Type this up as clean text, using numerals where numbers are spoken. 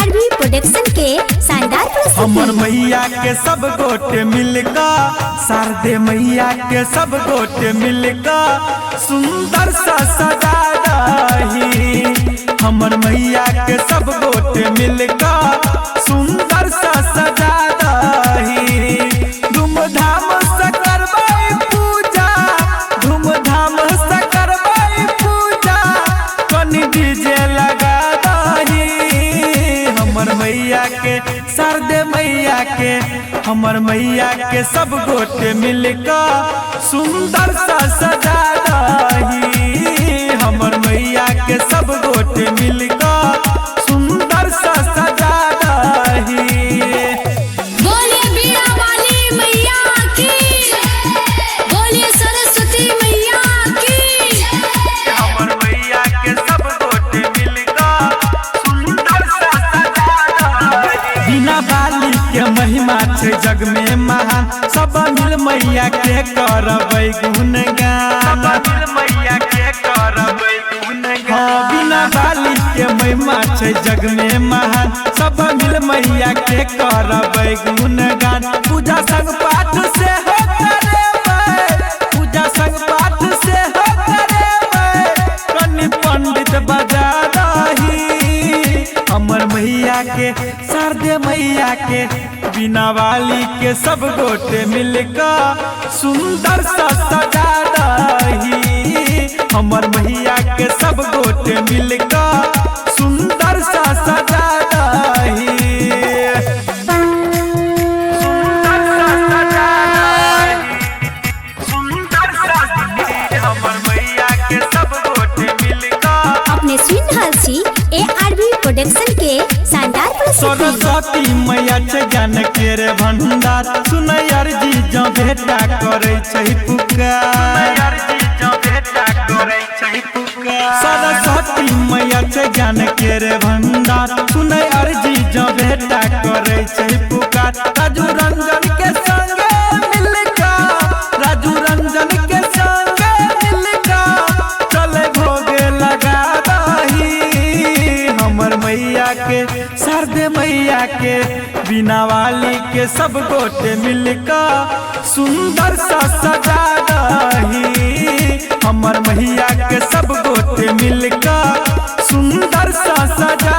RB production के शानदार प्रस्तुति। हमर मैया के सब गोटे मिलका, शारदे मैया के सब गोटे मिलका सुंदर सा सजा रही। हमर मैया के सब गोटे मिलका सुंदर सा सजा रही। धूमधाम से करबै पूजा, धूमधाम से करबै पूजा, कनी डीजे लगा दही। हमर मैया के शारदे मैया के, हमर मैया के सब गोटे मिलका सुंदर सा सजा रही। हमर मैया के सब गोटे मिलका सुंदर सा सजा रही। बोलिए बीड़ा वाली मैया की, बोलिए सरस्वती मैया की। हमर मैया के सब गोटे मिलका सुंदर सा सजा रही। बिना बाली के महिमा छे जग में महान, सब मिल मैया के करबै गुणगान। मैया के करबै गुणगान। बिना बाली के महिमा छे जग में महान, सब मिल मैया के करबै गुणगान। पूजा संग पाठ से हो करेबै, पूजा संग पाठ से हो करेबै, कनि पंडित बजा दही। हमर मैया के शारदे मैया के, बिना वाली के सब गोटे मिलका सुंदर सा सजा रही। हमर मैया के सब गोटे मिलका सुंदर सा सजा रही। सुंदर सा सजा रही, सुंदर सा रही। हमर मैया के सब गोटे मिलका। अपने सुन रहल छी आरबी प्रोडक्शन के शानदार प्रस्तुति। सरस्वती मैया छे ज्ञान के रे भंडार, सुनै अर्जी जो भेटा करे छै पुकार। सरस्वती मैया छे ज्ञान के रे भंडार, सुनै अर्जी जो भेटा करे छै पुकार। राजू रंजन के संगे मिलका, राजू रंजन के संगे मिलका चले भोगे लगा दही। हमर मैया के शारदे मैया के, बिना वाली के सब गोटे मिलका सुंदर सा सजा रही। हमर मैया के सब गोटे मिलका सुंदर सा सजा